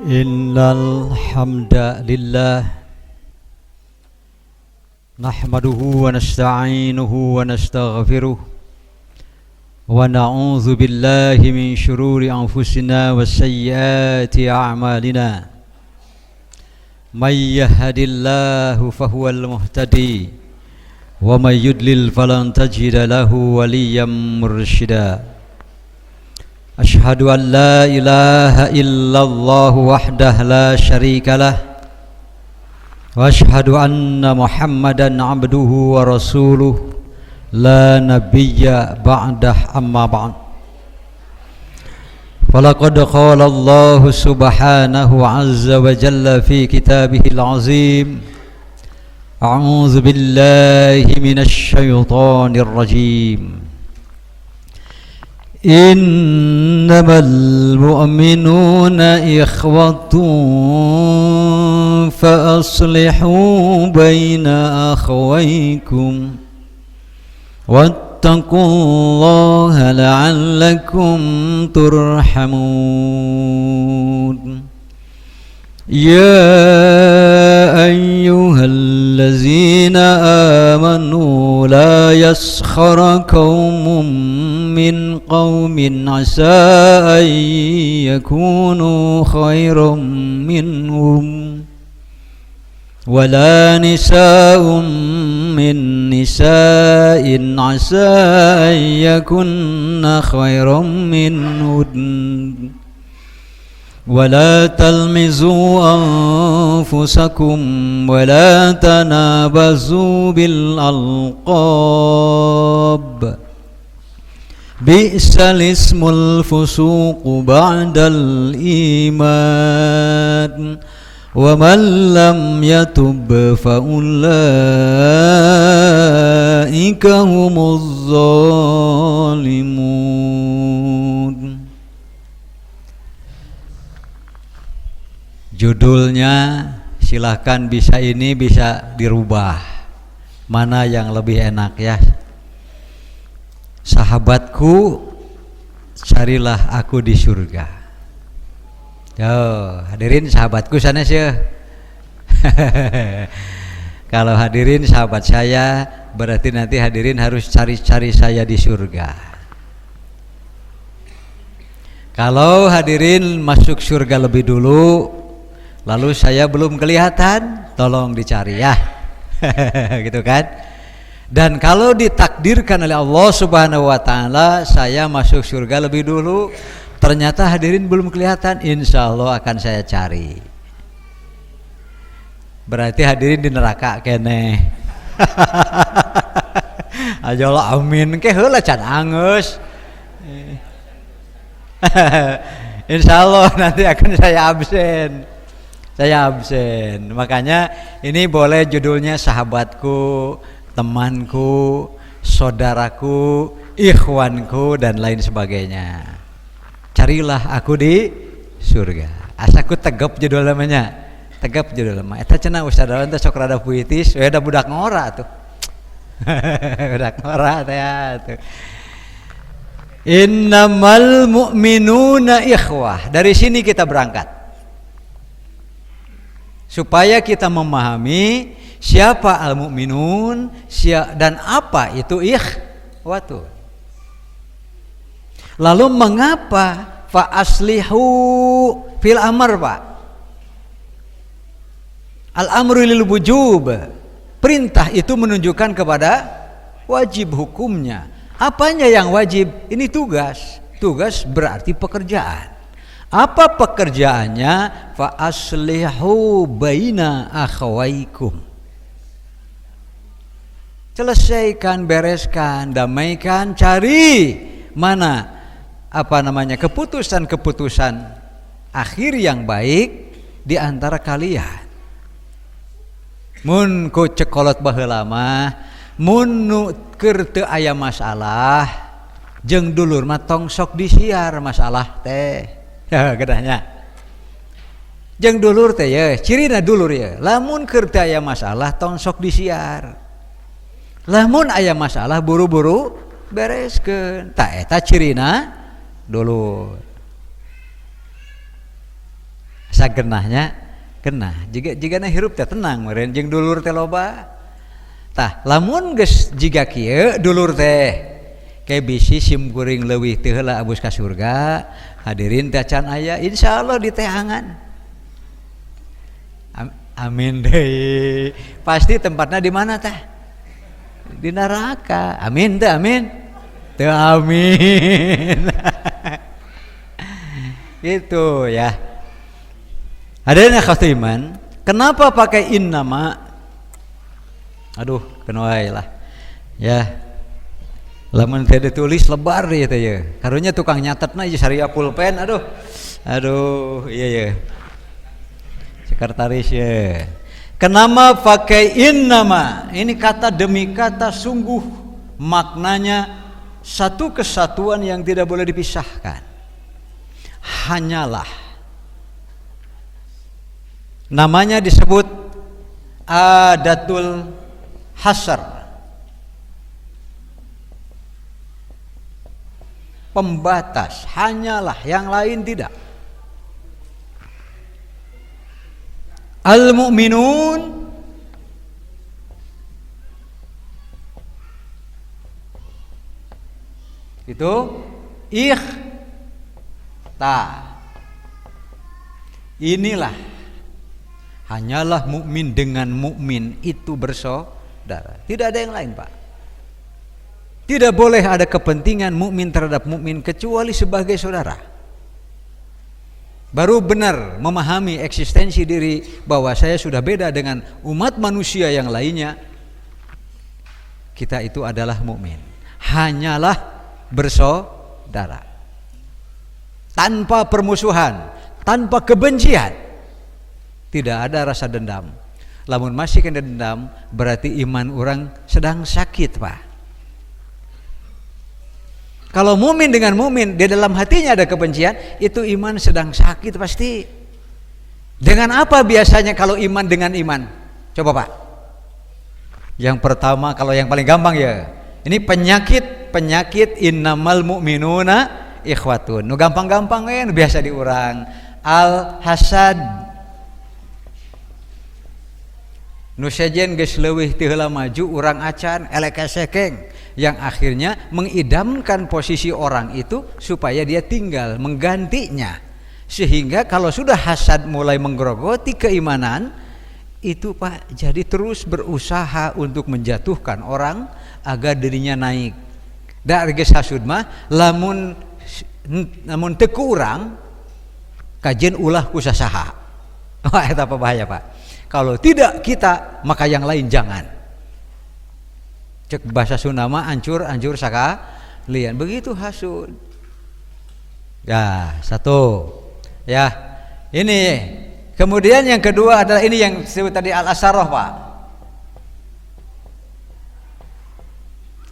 Innal hamdalillah nahmaduhu wa nasta'inuhu wa nastaghfiruh wa na'udzu billahi min shururi anfusina wa sayyiati a'malina may yahdihillahu fahuwal muhtadi wa may yudlil falan tajida lahu waliyyan mursyida. Ashhadu an la ilaha illallah wahdah la syarika lah wa ashhadu anna Muhammadan abduhu wa rasuluh la nabiyya ba'dah amma ba'd. Falaqad qala Allah subhanahu azza wa jalla fi kitabihil azim. A'udzu billahi minasy syaithanir rajim. Innamal mu'minuna ikhwatun fa aslihu baina akhawaykum wattaqullaha la'allakum turhamun. Ya ayyuhallazina amanu la yaskhara qaumun min qaumin asa an yakunu khairan minhum wala nisa'un min nisa'in asa an yakunna khairan minhun ولا تلمزوا أنفسكم ولا تنابزوا بالألقاب بئس الاسم الفسوق بعد الإيمان ومن لم يتب فأولئك هم الظالمون. Judulnya silahkan bisa ini bisa dirubah, mana yang lebih enak ya. Sahabatku, carilah aku di surga. Yo, hadirin sahabatku sana sih. Kalau hadirin sahabat saya, berarti nanti hadirin harus cari-cari saya di surga. Kalau hadirin masuk surga lebih dulu, lalu saya belum kelihatan, tolong dicari ya. Gitu kan. Dan kalau ditakdirkan oleh Allah subhanahu wa ta'ala saya masuk surga lebih dulu, ternyata hadirin belum kelihatan, insya Allah akan saya cari. Berarti hadirin di neraka kene. Ajolah amin ke heula can angeus. Insya Allah nanti akan saya absen. Makanya ini boleh judulnya sahabatku, temanku, saudaraku, ikhwanku dan lain sebagainya. Carilah aku di surga. Asaku tegep judul namanya. Tegep judul nama. Eta cenah ustaz dalan teh sok rada puitis, we da budak ngora tuh. Budak ngora teh tuh. Innamal mu'minuna ikhwah. Dari sini kita berangkat. Supaya kita memahami siapa al-mu'minun dan apa itu ikhwatun. Lalu mengapa fa aslihu fil amr, Pak? Al-amru lil wujub. Perintah itu menunjukkan kepada wajib hukumnya. Apanya yang wajib? Ini tugas. Tugas berarti pekerjaan. Apa pekerjaannya? Fa aslihu baina akhawaikum. Selesaikan, bereskan, damaikan, cari mana keputusan-keputusan akhir yang baik di antara kalian. Mun ku cekolot baheula mah, mun nu keur teu aya masalah, jeung dulur mah tong sok disiar masalah teh. Ya gedahnya. Jeung dulur teh ya, cirina dulur ya. Lamun keur teu aya masalah tong sok disiar. Lamun aya masalah buru-buru bereskeun. Tah eta cirina dulur. sagenahnya genah. Jigana hirup teh tenang meureun jeung dulur teh loba. Tah lamun geus jiga kieu dulur teh kayak bisi sim kuring leuwih teu heula abus ka surga, hadirin teh can aya insyaallah di teangan. Amin deh. Pasti tempatnya di mana teh? Di neraka. Amin teh, amin. Teh amin. Itu ya. Adanya khatiman, kenapa pakai innama? Aduh, kenoi lah. Ya. Lamun teh ditulis lebar ieu teh ya. Karunya tukang nyatetna ieu saria pulpen, aduh. Aduh, iya. Sekretaris ya. Kenapa pakai innama? Ini kata demi kata sungguh maknanya satu kesatuan yang tidak boleh dipisahkan. Hanyalah. Namanya disebut adatul hasar. Pembatas, hanyalah, yang lain tidak. Al-mu'minun itu inilah hanyalah mukmin dengan mukmin itu bersaudara. Tidak ada yang lain, Pak. Tidak boleh ada kepentingan mukmin terhadap mukmin kecuali sebagai saudara. Baru benar memahami eksistensi diri bahwa saya sudah beda dengan umat manusia yang lainnya. Kita itu adalah mukmin. Hanyalah bersaudara. Tanpa permusuhan, tanpa kebencian. Tidak ada rasa dendam. Lamun masih kena dendam, berarti iman orang sedang sakit, Pak. Kalau mumin dengan mumin di dalam hatinya ada kebencian, itu iman sedang sakit pasti. Dengan apa biasanya kalau iman dengan iman? Coba Pak. Yang pertama, kalau yang paling gampang ya, ini penyakit innamal mu'minuna ikhwatun. Nu gampang-gampang nu biasa diurang. Al hasad. Nu sejen geus leuwih teu heula maju urang acan elek sekeng. Yang akhirnya mengidamkan posisi orang itu supaya dia tinggal menggantinya, sehingga kalau sudah hasad mulai menggerogoti keimanan itu Pak, jadi terus berusaha untuk menjatuhkan orang agar dirinya naik. Da geus hasud mah lamun teu ku urang kajen ulah ku sasaha. Wah eta bahaya Pak. Kalau tidak kita maka yang lain jangan. Cek bahasa Sunda mah ancur sakalian. Begitu hasud. Ya, satu. Ya. Ini. Kemudian yang kedua adalah ini yang disebut tadi al-asarah, Pak.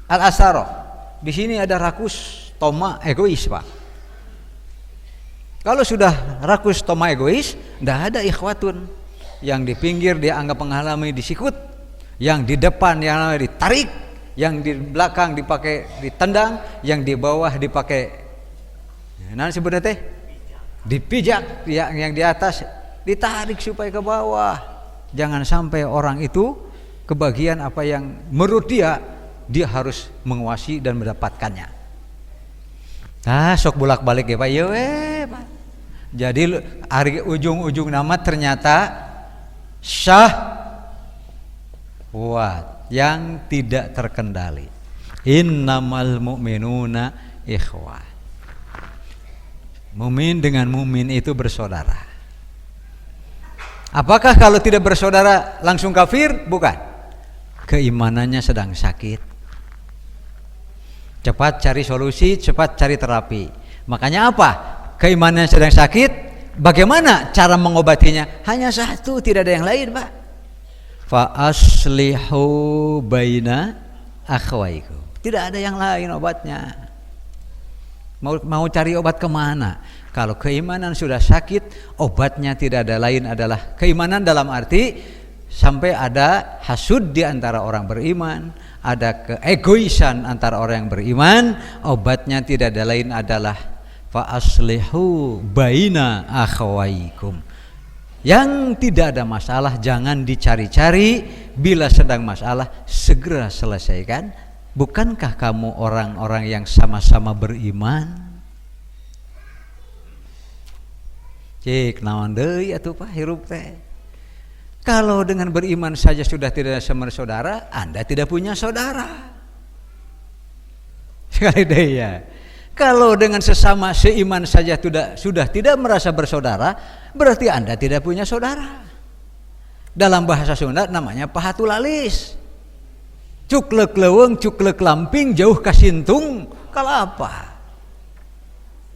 Al-asarah. Di sini ada rakus, toma, egois, Pak. Kalau sudah rakus, toma, egois, enggak ada ikhwatun. Yang di pinggir dia anggap menghalangi disikut, yang di depan yang ditarik, yang di belakang dipakai ditendang, yang di bawah dipakai nanti sebenarnya teh dipijak, yang di atas ditarik supaya ke bawah. Jangan sampai orang itu kebagian apa yang menurut dia harus menguasai dan mendapatkannya. Sok bolak-balik ya Pak. Ya Pak. Jadi hari ujung-ujung nama ternyata syahwat yang tidak terkendali. Innamal mu'minuna ikhwah. Mumin dengan mumin itu bersaudara. Apakah kalau tidak bersaudara langsung kafir? Bukan. Keimanannya sedang sakit. Cepat cari solusi, cepat cari terapi. Makanya apa? Keimanannya sedang sakit. Bagaimana cara mengobatinya? Hanya satu, tidak ada yang lain, Pak. Fa aslihu baina akhwaikum. Tidak ada yang lain obatnya. Mau cari obat kemana? Kalau keimanan sudah sakit, obatnya tidak ada lain adalah keimanan dalam arti sampai ada hasud di antara orang beriman, ada keegoisan antara orang yang beriman, obatnya tidak ada lain adalah fa aslihu baina akhwaikum. Yang tidak ada masalah jangan dicari-cari, bila sedang masalah segera selesaikan. Bukankah kamu orang-orang yang sama-sama beriman? Cik naon deui atuh Pak hirup teh. Kalau dengan beriman saja sudah tidak sama saudara, Anda tidak punya saudara. Sekali deh ya. Kalau dengan sesama seiman saja sudah tidak merasa bersaudara, berarti Anda tidak punya saudara. Dalam bahasa Sunda namanya pahatulalis. Cuklek leuweung, cuklek lamping, jauh kasintung, kalapa.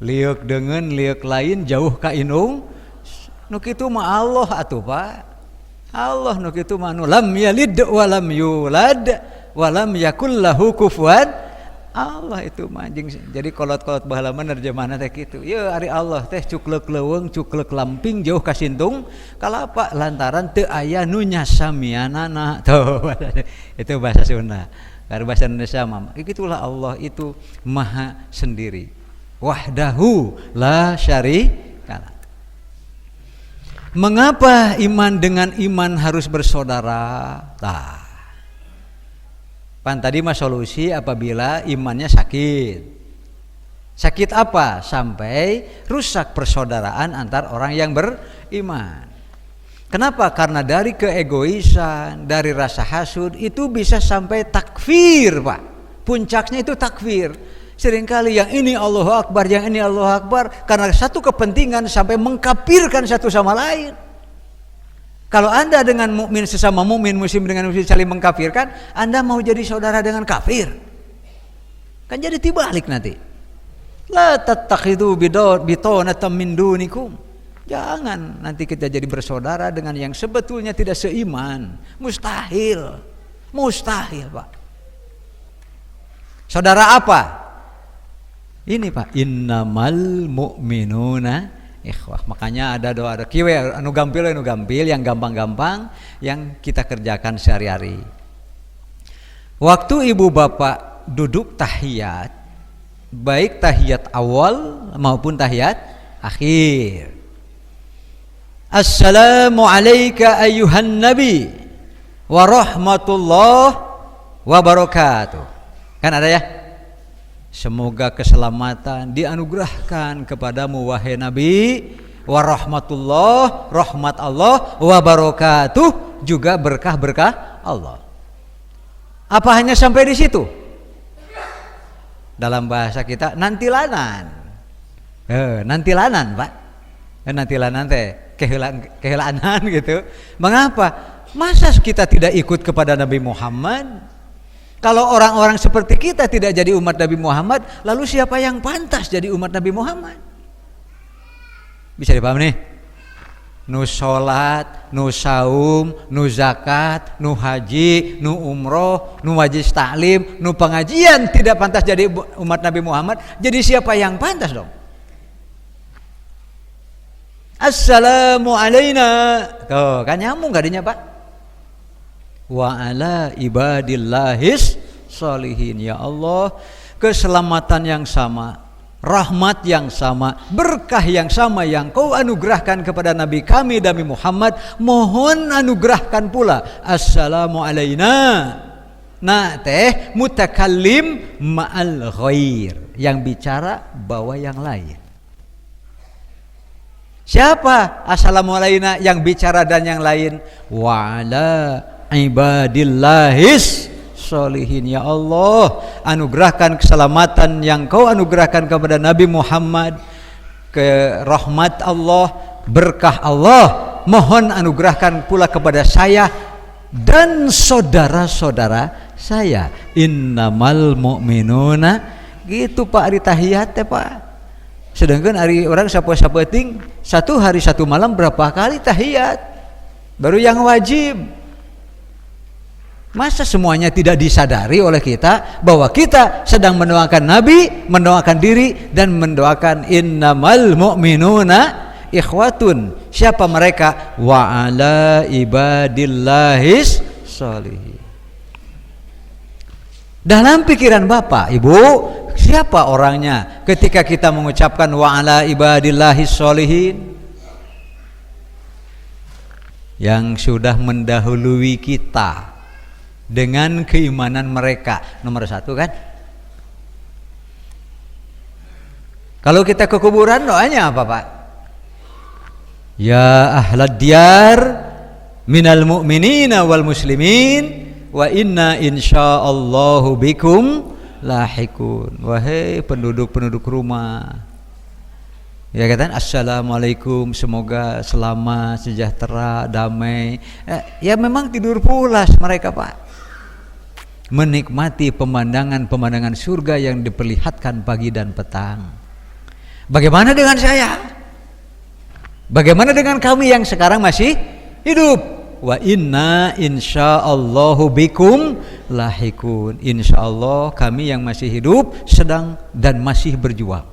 Liuk dengan liuk lain, jauh ka inung. Nu kitu mah Allah atuh Pak. Allah nu kitu mah anu lam yalid wa lam yulad wa lam yakul lahu kufuwan Allah itu manjing. Jadi kolot-kolot baheula mah nerjemahna teh kitu. Ye ari Allah teh cuklek leuweung, cuklek lamping, jauh kasintung, kalapa lantaran teu aya nu nyasamianana. Tuh itu bahasa Sunda. Kalau bahasa Indonesia mah gitulah Allah itu maha sendiri. Wahdahu la syarikalah. Mengapa iman dengan iman harus bersaudara? Pan tadi mah solusi apabila imannya sakit. Sakit apa? Sampai rusak persaudaraan antar orang yang beriman. Kenapa? Karena dari keegoisan, dari rasa hasud itu bisa sampai takfir, Pak. Puncaknya itu takfir. Seringkali yang ini Allahu Akbar, yang ini Allahu Akbar, karena satu kepentingan sampai mengkafirkan satu sama lain. Kalau Anda dengan mukmin sesama mukmin, muslim dengan muslim saling mengkafirkan, Anda mau jadi saudara dengan kafir. Kan jadi tibalik nanti. La tattakhidhu bitonatan min dunikum. Jangan nanti kita jadi bersaudara dengan yang sebetulnya tidak seiman. Mustahil. Mustahil, Pak. Saudara apa? Ini Pak, innamal mu'minuna ikhwah. Makanya ada doa kieu anu gampil yang gampang-gampang yang kita kerjakan sehari-hari. Waktu ibu bapak duduk tahiyat, baik tahiyat awal maupun tahiyat akhir. Assalamu alayka ayyuhan nabi wa rahmatullah wa barakatuh. Kan ada ya? Semoga keselamatan dianugerahkan kepadamu wahai Nabi, wa rahmatullah, rahmat Allah, wa barakatuh, juga berkah-berkah Allah. Apa hanya sampai di situ? Dalam bahasa kita nantilanan. Nantilanan, Pak. Nantilanan teh kehilaanan gitu. Mengapa? Masa kita tidak ikut kepada Nabi Muhammad? Kalau orang-orang seperti kita tidak jadi umat Nabi Muhammad, lalu siapa yang pantas jadi umat Nabi Muhammad? Bisa dipaham nih? Nu sholat, nu saum, nu zakat, nu haji, nu umroh, nu wajib taklim, nu pengajian tidak pantas jadi umat Nabi Muhammad. Jadi siapa yang pantas dong? Assalamu alayna. Tuh, kan nyambung gadinya Pak? Wa ala ibadillahis sholihin. Ya Allah, keselamatan yang sama, rahmat yang sama, berkah yang sama yang kau anugerahkan kepada Nabi kami Nabi Muhammad, mohon anugerahkan pula assalamu alayna. Nah teh mutakallim ma'al ghair, yang bicara bawa yang lain. Siapa assalamu alayna yang bicara dan yang lain? Wa ala ibadillahis sholihin. Ya Allah, anugerahkan keselamatan yang kau anugerahkan kepada Nabi Muhammad, ke rahmat Allah, berkah Allah, mohon anugerahkan pula kepada saya dan saudara-saudara saya. Innamal mu'minuna, gitu Pak ari tahiyat teh Pak. Sedangkan hari orang sapoe-sapoeting satu hari satu malam berapa kali tahiyat, baru yang wajib. Masa semuanya tidak disadari oleh kita bahwa kita sedang mendoakan Nabi, mendoakan diri, dan mendoakan innamal mu'minuna ikhwatun. Siapa mereka? Wa ala ibadillahis sholihin. Dalam pikiran Bapak, Ibu, siapa orangnya ketika kita mengucapkan wa ala ibadillahis sholihin? yang sudah mendahului kita dengan keimanan mereka. Nomor 1 kan. Kalau kita ke kuburan doanya apa Pak? Ya ahlad diyar minal mu'minina wal muslimin wa inna insyaallahu bikum lahikun. Wahai penduduk-penduduk rumah, ya kan, assalamualaikum, semoga selamat, sejahtera, damai. Ya memang tidur pulas mereka Pak, menikmati pemandangan surga yang diperlihatkan pagi dan petang. Bagaimana dengan saya? Bagaimana dengan kami yang sekarang masih hidup? Wa inna insyaallahu bikum lahikun. Insyaallah kami yang masih hidup sedang dan masih berjuang.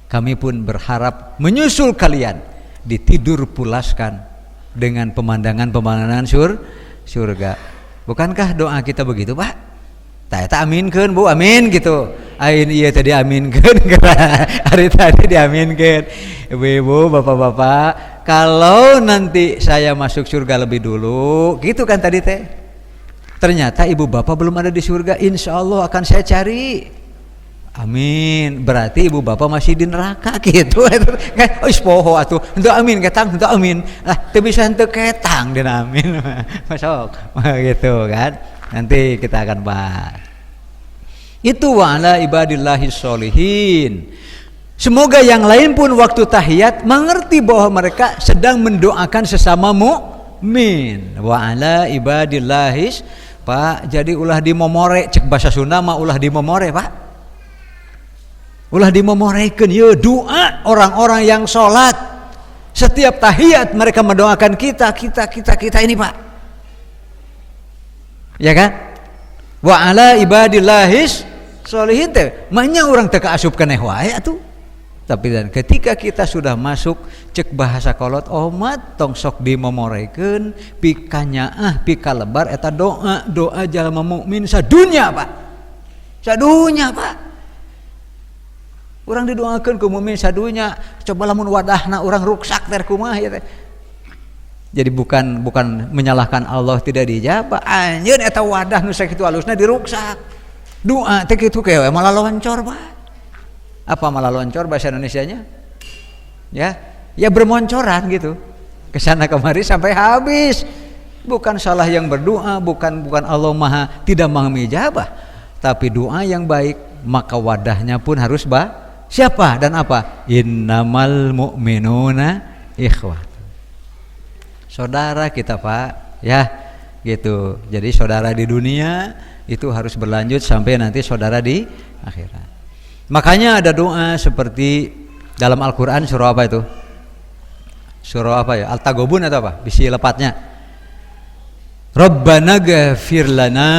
Kami pun berharap menyusul kalian, ditidur pulaskan dengan pemandangan surga. Bukankah doa kita begitu Pak? Tak aminkeun Bu, amin gitu. Ain iya tadi aminkeun, hari tadi diaminkeun. Ibu-ibu, bapak-bapak, kalau nanti saya masuk surga lebih dulu, gitu kan tadi teh. Ternyata ibu bapak belum ada di surga, insya Allah akan saya cari. Amin. Berarti ibu bapak masih di neraka gitu. Kan, poho atuh. Henteu amin ketang, henteu amin. Lah, teu bisa henteu ketang dina amin. Masuk. Gitu kan. Nanti kita akan bahas. Itu wa ala ibadillahi sholihin. Semoga yang lain pun waktu tahiyat mengerti bahwa mereka sedang mendoakan sesama mukmin. Wa ala ibadillahis, Pak, jadi ulah dimomore, cek bahasa Sunda mah ulah dimomore, Pak. Ulah dimomorekeun ye doa orang-orang yang sholat. Setiap tahiyat mereka mendoakan kita ini, Pak. Ya kan? Wa ala ibadillahis sholihin teh, mahnya orang teu kaasup keneh wae atuh. Tapi dan ketika kita sudah masuk, cek bahasa kolot omat tong sok dimomorekeun pikanyaah pikalebar eta doa jalma mukmin sadunya Pak. Sadunya Pak. Urang didoakeun ku mukmin sadunya, coba lamun wadahna urang ruksak teh kumaha ya teh. Jadi bukan menyalahkan Allah tidak dijabah. Anjeun eta wadah nu sakitu alusna diruksak. Doa teh kitu kewe malah loncor Pak. Apa malah loncor bahasa Indonesianya? Ya bermoncoran gitu. Kesana kemari sampai habis. Bukan salah yang berdoa, bukan Allah tidak maha mengijabah, tapi doa yang baik maka wadahnya pun harus siapa dan apa? Innamal mu'minuna ikhwah. Saudara kita Pak, ya gitu. Jadi saudara di dunia itu harus berlanjut sampai nanti saudara di akhirat. Makanya ada doa seperti dalam Al-Quran surah apa itu? Surah apa ya? Al-Taghabun atau apa? Bisi lepatnya. Rabbana ghafir lana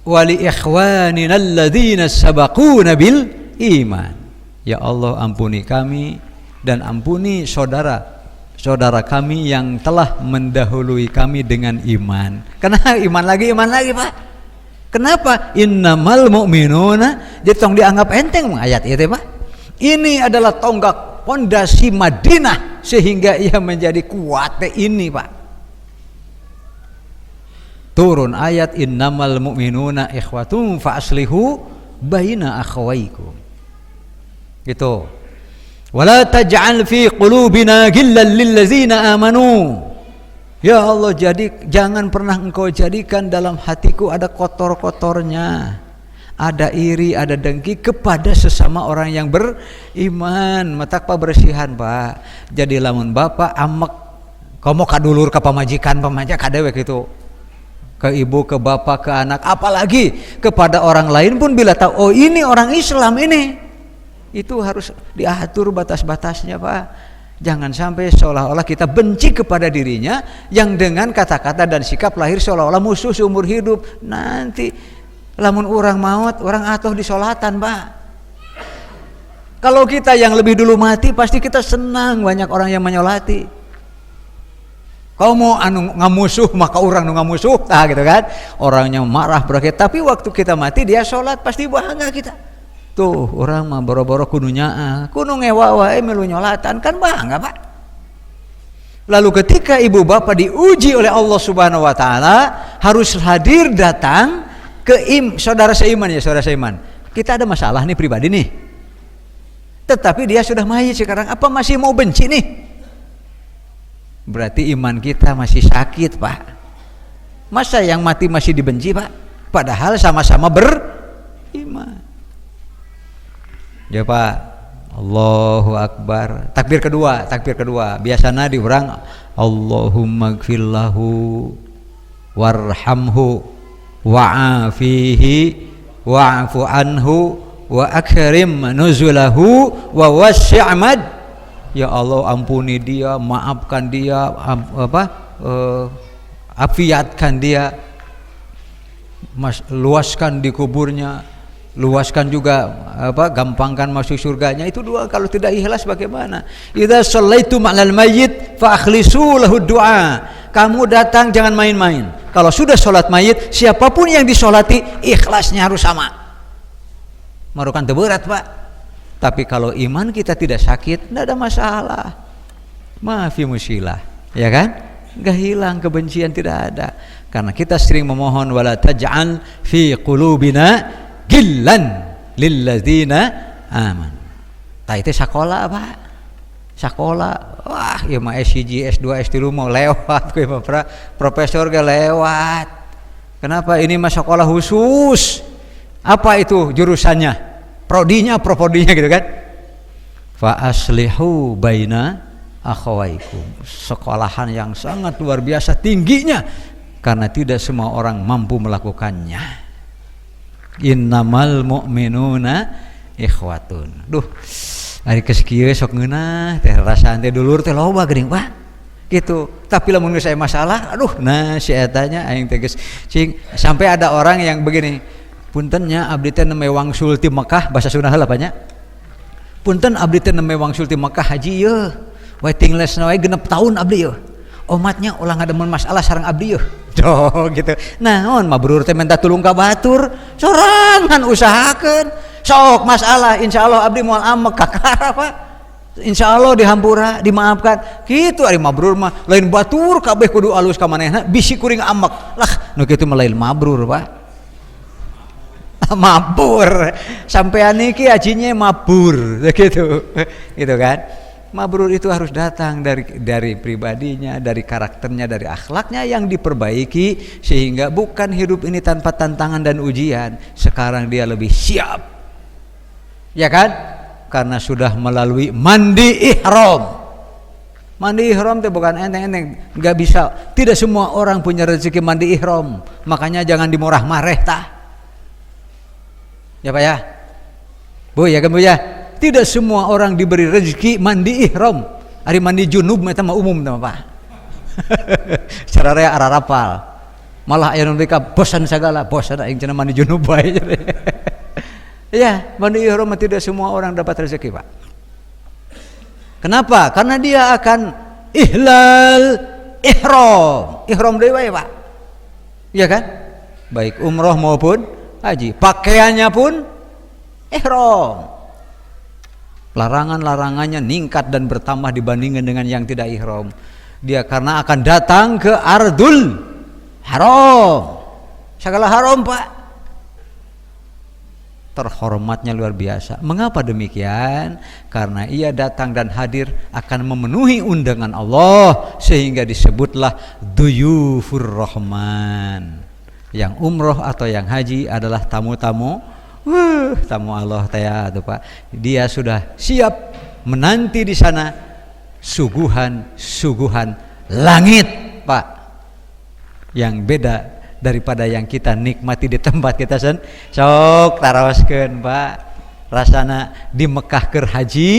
wa li ikhwanina alladzina sabaquna bil iman. Ya Allah, ampuni kami dan ampuni saudara kami yang telah mendahului kami dengan iman. Karena iman lagi Pak. Kenapa? Innamal mu'minuna, jadi tong dianggap enteng ayat itu Pak. Ini adalah tonggak pondasi Madinah sehingga ia menjadi kuat ini Pak. Turun ayat innamal mu'minuna ikhwatum fa aslihu baina akhawaikum. Gitu. Wala taj'al fi qulubina ghillan lil ladzina amanu. Ya Allah, jadi jangan pernah engkau jadikan dalam hatiku ada kotor-kotornya, ada iri, ada dengki kepada sesama orang yang beriman. Matakpa bersihan Pak. Jadi lamun bapak amek, komo kadulur ke pamajikan kadewek itu, ke ibu, ke bapak, ke anak, apalagi kepada orang lain pun bila tahu oh ini orang Islam ini, itu harus diatur batas-batasnya Pak. Jangan sampai seolah-olah kita benci kepada dirinya yang dengan kata-kata dan sikap lahir seolah-olah musuh seumur hidup. Nanti lamun orang maut, orang atuh disolatan Pak. Kalau kita yang lebih dulu mati, pasti kita senang banyak orang yang menyolati. Kau mau anu ngamusuh maka orang nu ngamusuh, gitu kan? Orangnya marah berakhir, tapi waktu kita mati dia sholat pasti bangga kita. Tuh orang mah boro-boro kudu nyaah, kudu ngewa wae melu nyolatan kan bangga Pak. Lalu ketika ibu bapak diuji oleh Allah Subhanahu wa taala, harus hadir datang ke saudara seiman ya, saudara seiman. Kita ada masalah nih pribadi nih. Tetapi dia sudah mayit sekarang, apa masih mau benci nih? Berarti iman kita masih sakit, Pak. Masa yang mati masih dibenci, Pak? Padahal sama-sama beriman. Ya, Pak. Allahu Akbar. Takbir kedua. Biasanya diurang Allahumma gfirlahu warhamhu wa'afihi wa'fu anhu wa akrim nuzulahu wa wasi'mad. Ya Allah, ampuni dia, maafkan dia, afiatkan dia, luaskan di kuburnya, luaskan juga gampangkan masuk surganya. Itu dua. Kalau tidak ikhlas bagaimana? Idza shallaitum 'alal mayyit fa akhlisu lahu du'a. Kamu datang jangan main-main. Kalau sudah sholat mayit, siapapun yang disolati ikhlasnya harus sama. Marukan berat, Pak. Tapi kalau iman kita tidak sakit, tidak ada masalah. Maafi musilah, ya kan? Enggak hilang kebencian, tidak ada. Karena kita sering memohon wala taj'al fi qulubina gillan lilladzina aman. Tah itu sekolah, Pak. Sekolah. Wah, ya mah S1, S2, S3 mau lewat, kuwi mah profesor ge lewat. Kenapa? Ini mah sekolah khusus. Apa itu jurusannya? Prodinya, propodinya gitu kan? Fa aslihu baina akhawaikum. Sekolahan yang sangat luar biasa tingginya karena tidak semua orang mampu melakukannya. Innamal mu'minuna ikhwatun. Duh, ari keskieu sok ngeunah teh rasaan teh dulur teh loba geuning, Pak. Gitu. Tapi lamun geus aya masalah, aduh, nah si etanya aing teh geus cing sampai ada orang yang begini. Puntennya abdi teh neme wangsul ti Mekah, bahasa Sunda heula nya. Punten abdi teh neme wangsul ti Mekah haji yeuh. Waiting listna we 6 tahun abdi yeuh. Omatnya ulah ngademun masalah sareng abdi yeuh. Doh gitu. Naon mabrur teh minta tulung ka batur, sorangan usahakeun. Sok masalah insyaallah abdi moal amek kakara, Pak. Insyaallah dihampura, dimaafkan. Kitu ari mabrur mah lain batur kabeh kudu alus ka manehna, bisi kuring amek. Lah nu kitu mah lain mabrur, Pak. Mabur sampean niki ajinya mabur gitu kan. Mabrur itu harus datang dari pribadinya, dari karakternya, dari akhlaknya yang diperbaiki sehingga bukan hidup ini tanpa tantangan dan ujian. Sekarang dia lebih siap, ya kan? Karena sudah melalui mandi ihram. Mandi ihram itu bukan enteng-enteng, nggak bisa. Tidak semua orang punya rezeki mandi ihram, makanya jangan dimurah mareh tah. Ya Pak ya, Bu ya kan Bu ya. Tidak semua orang diberi rezeki mandi ihram. Ari mandi junub eta mah umum tah Pak. Secara rea ararapal. Malah aya nu mereka bosan segala, bosan aing cenah mandi junub bae. Ya, mandi ihram tidak semua orang dapat rezeki, Pak. Kenapa? Karena dia akan ihlal ihram. Ihram deui wae, Pak. Iya kan? Baik umroh maupun haji, pakaiannya pun ihram. Larangan-larangannya ningkat dan bertambah dibandingkan dengan yang tidak ihram. Dia karena akan datang ke ardul haram. Segala haram, Pak. Terhormatnya luar biasa. Mengapa demikian? Karena ia datang dan hadir akan memenuhi undangan Allah sehingga disebutlah duyufur rahman. Yang umroh atau yang haji adalah tamu-tamu tamu Allah taya tuh Pak. Dia sudah siap menanti di sana suguhan langit, Pak. Yang beda daripada yang kita nikmati di tempat kita sok tarawaskeun, Pak. Rasana di Mekah keur haji,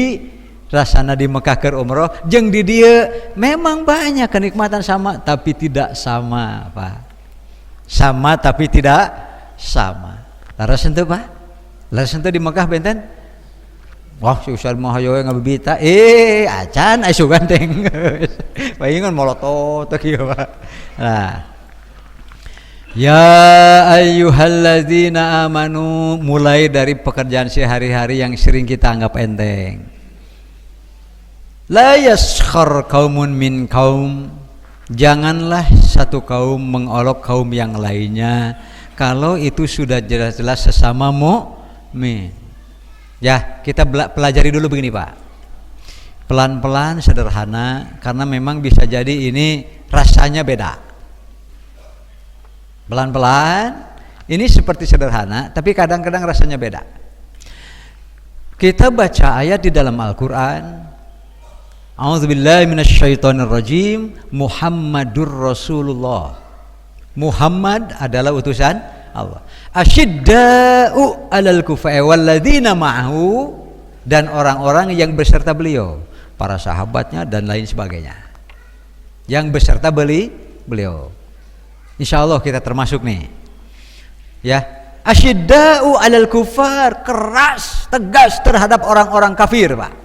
rasana di Mekah keur umroh, jeung di dieu memang banyak kenikmatan sama tapi tidak sama, Pak. Sama tapi tidak sama. Laras henteu, Pak? Laras henteu di Mekah benten? Wah, si Ustaz mah hayo ngabibita. Acan aya suganteng. Paingan molotot kieu, Pak. Nah. Ya ayyuhalladzina amanu, mulai dari pekerjaan sehari-hari yang sering kita anggap enteng. La yaskhar qaumun min qaum, janganlah satu kaum mengolok kaum yang lainnya kalau itu sudah jelas-jelas sesama mukmin. Ya, kita pelajari dulu begini Pak. Pelan-pelan, sederhana, karena memang bisa jadi ini rasanya beda. Pelan-pelan, ini seperti sederhana, tapi kadang-kadang rasanya beda. Kita baca ayat di dalam Al-Quran, A'udzubillahi minasyaitonirrajim, Muhammadur Rasulullah. Muhammad adalah utusan Allah. Asyidda'u 'alal kuffari walladzina ma'ahu, dan orang-orang yang beserta beliau, para sahabatnya dan lain sebagainya. Yang beserta beliau. Insyaallah kita termasuk nih. Ya, asyidda'u 'alal kuffar, keras, tegas terhadap orang-orang kafir, Pak.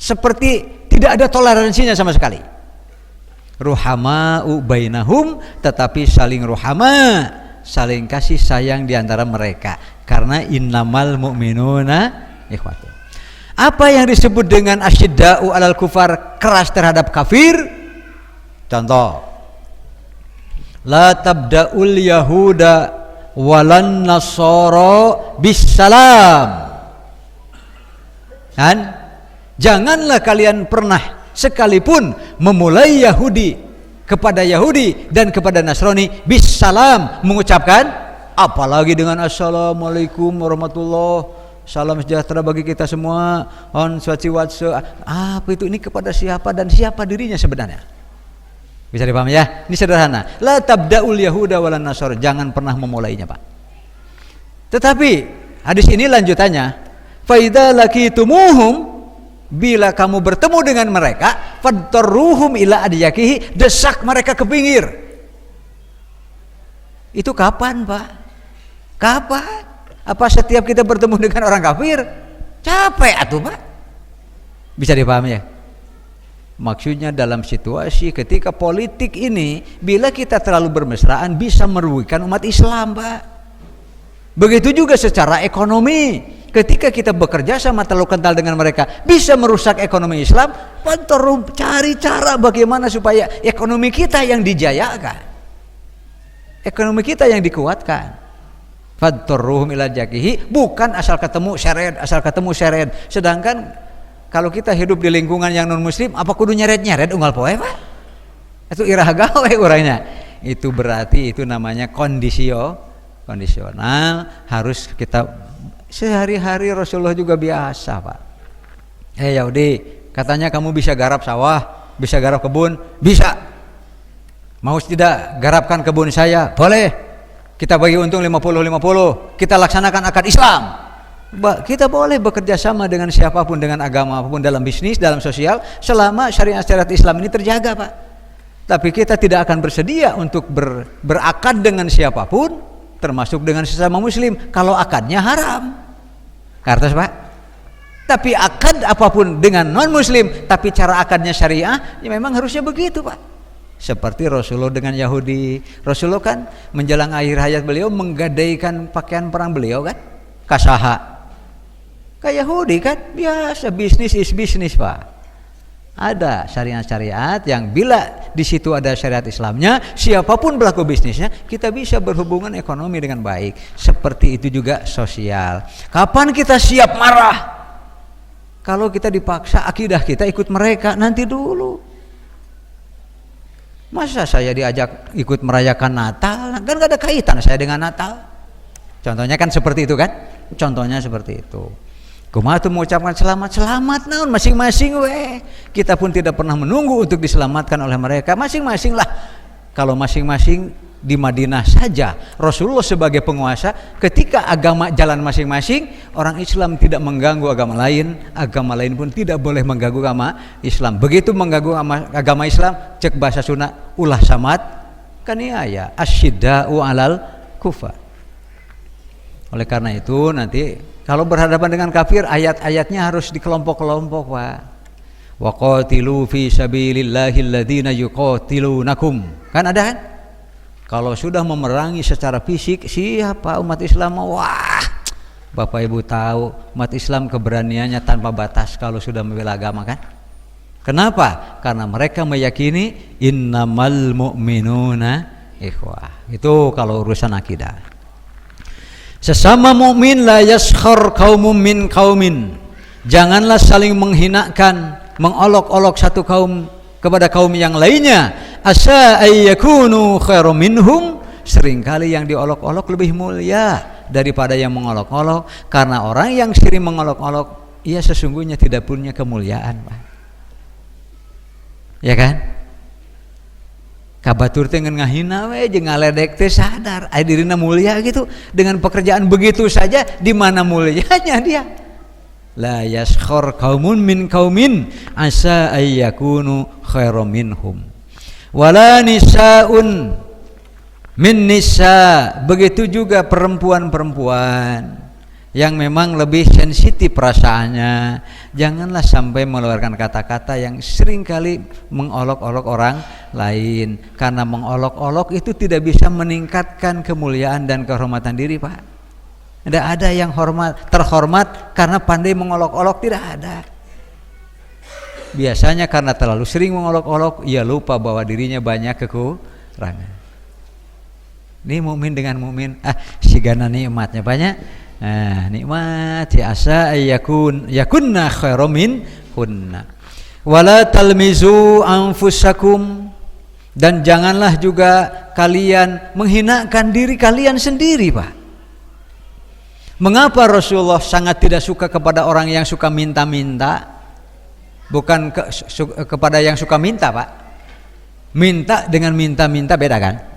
Seperti tidak ada toleransinya sama sekali. Ruhama'u bainahum, tetapi saling ruhama, saling kasih sayang di antara mereka, karena innamal mu'minuna ikhwatun. Apa yang disebut dengan asyidda'u 'alal kufar, keras terhadap kafir? Contoh, la tabda'ul yahuda walan nasara bisalam. Kan? Janganlah kalian pernah sekalipun memulai Yahudi kepada Yahudi dan kepada Nasrani bisalam, mengucapkan, apalagi dengan assalamualaikum warahmatullah, salam sejahtera bagi kita semua, on swastiastu. Apa itu, ini kepada siapa dan siapa dirinya sebenarnya? Bisa dipahami ya? Ini sederhana. La tabda'ul yahuda walan nasara, jangan pernah memulainya, Pak. Tetapi hadis ini lanjutannya, fa idza laqitumuhum, bila kamu bertemu dengan mereka, fadtarruhum ila adyakihi, desak mereka ke pinggir. Itu kapan, Pak? Kapan? Apa setiap kita bertemu dengan orang kafir? Capek atuh, Pak. Bisa dipahami ya? Maksudnya dalam situasi ketika politik ini, bila kita terlalu bermesraan bisa merugikan umat Islam, Pak. Begitu juga secara ekonomi. Ketika kita bekerja sama terlalu kental dengan mereka, bisa merusak ekonomi Islam. Cari cara bagaimana supaya ekonomi kita yang dijayakan, ekonomi kita yang dikuatkan. Fadtarruhum ila jakihi, bukan asal ketemu seret. Sedangkan kalau kita hidup di lingkungan yang non muslim, apa kudu nyeret unggal poe, Pak? Itu iraha gawe urangnya. Itu berarti itu namanya kondisional, harus kita sehari-hari. Rasulullah juga biasa, Pak. Yahudi, katanya kamu bisa garap sawah, bisa garap kebun, bisa. Mau tidak garapkan kebun saya? Boleh. Kita bagi untung 50-50. Kita laksanakan akad Islam. Kita boleh bekerja sama dengan siapapun, dengan agama apapun, dalam bisnis, dalam sosial, selama syariat Islam ini terjaga, Pak. Tapi kita tidak akan bersedia untuk berakad dengan siapapun, termasuk dengan sesama muslim, kalau akadnya haram. Kartos, Pak. Tapi akad apapun dengan non muslim, tapi cara akadnya syariah, ya memang harusnya begitu, Pak. Seperti Rasulullah dengan Yahudi. Rasulullah kan menjelang akhir hayat beliau menggadaikan pakaian perang beliau kan, kasaha. Kayak Yahudi kan biasa, bisnis is bisnis, Pak. Ada syariat-syariat yang bila di situ ada syariat Islamnya, siapapun pelaku bisnisnya, kita bisa berhubungan ekonomi dengan baik. Seperti itu juga sosial. Kapan kita siap marah? Kalau kita dipaksa akidah kita ikut mereka, nanti dulu. Masa saya diajak ikut merayakan Natal? Kan gak ada kaitan saya dengan Natal. Contohnya kan seperti itu kan? Contohnya seperti itu. Kumaha tuh mengucapkan selamat naon masing-masing weh. Kita pun tidak pernah menunggu untuk diselamatkan oleh mereka, masing-masing lah. Kalau masing-masing di Madinah saja, Rasulullah sebagai penguasa, ketika agama jalan masing-masing, orang Islam tidak mengganggu agama lain pun tidak boleh mengganggu agama Islam. Begitu mengganggu agama Islam, cek bahasa Sunda, ulah samat kaniaya, asyidda'u 'alal kufar. Oleh karena itu nanti kalau berhadapan dengan kafir, ayat-ayatnya harus dikelompok-kelompok, Pak. Wa qatilu fi sabilillahi alladziina yuqatilunakum. Kan ada kan? Kalau sudah memerangi secara fisik, siapa umat Islam? Wah, Bapak Ibu tahu umat Islam keberaniannya tanpa batas kalau sudah membela agama kan? Kenapa? Karena mereka meyakini innamal mu'minuna ikhwah. Itu kalau urusan akidah. Sesama mukmin la yaskhar qaumun min qaumin. Janganlah saling menghinakan, mengolok-olok satu kaum kepada kaum yang lainnya. Asa ayyakunu khairum minhum. Seringkali yang diolok-olok lebih mulia daripada yang mengolok-olok, karena orang yang sering mengolok-olok ia sesungguhnya tidak punya kemuliaan, Pak. Ya kan? Kabatur teh ngan ngahina we jeung ngaledek teh sadar aya dirina mulia gitu, dengan pekerjaan begitu saja di mana mulianya dia. La yaskhar qaumun min qaumin asa ayyakunu khairum minhum. Wala nisaun min nisa, begitu juga perempuan-perempuan yang memang lebih sensitif perasaannya, janganlah sampai mengeluarkan kata-kata yang seringkali mengolok-olok orang lain, karena mengolok-olok itu tidak bisa meningkatkan kemuliaan dan kehormatan diri, Pak. Tidak ada yang terhormat karena pandai mengolok-olok, tidak ada. Biasanya karena terlalu sering mengolok-olok, ia lupa bahwa dirinya banyak kekurangan. Ini mukmin dengan mukmin, sigana nikmatnya banyak. Nah, nikmat ya asa yakunna khairum min kunna. Wala talmizu anfusakum, dan janganlah juga kalian menghinakan diri kalian sendiri, Pak. Mengapa Rasulullah sangat tidak suka kepada orang yang suka minta-minta? Bukan kepada yang suka minta, Pak. Minta dengan minta-minta beda kan?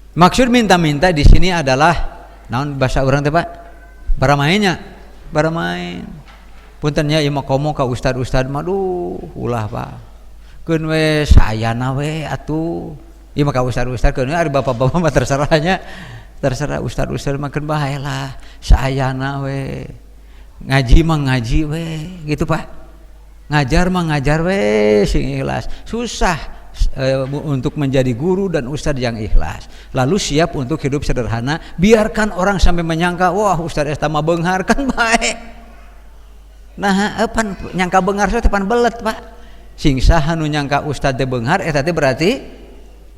Maksud minta-minta di sini adalah naon bahasa orang teh, Pak? Baramainnya, baramain. Puntennya ieu mah komo ka ustad-ustad mah duh ulah, Pak. Keun we sayana we atuh. Ieu mah ka ustad-ustad keun ari bapak-bapak mah terserahnya. Terserah ustad-ustad mah keun bae lah. Sayana we. Ngaji mah ngaji we, gitu, Pak. Ngajar mah ngajar we sing ikhlas. Susah untuk menjadi guru dan ustadz yang ikhlas, lalu siap untuk hidup sederhana. Biarkan orang sampai menyangka, wah ustadz eta mah beunghar, kan baik. Nah, pan nyangka beunghar teh pan belet, Pak. Sing saha nu nyangka ustadz teh beunghar eta teh berarti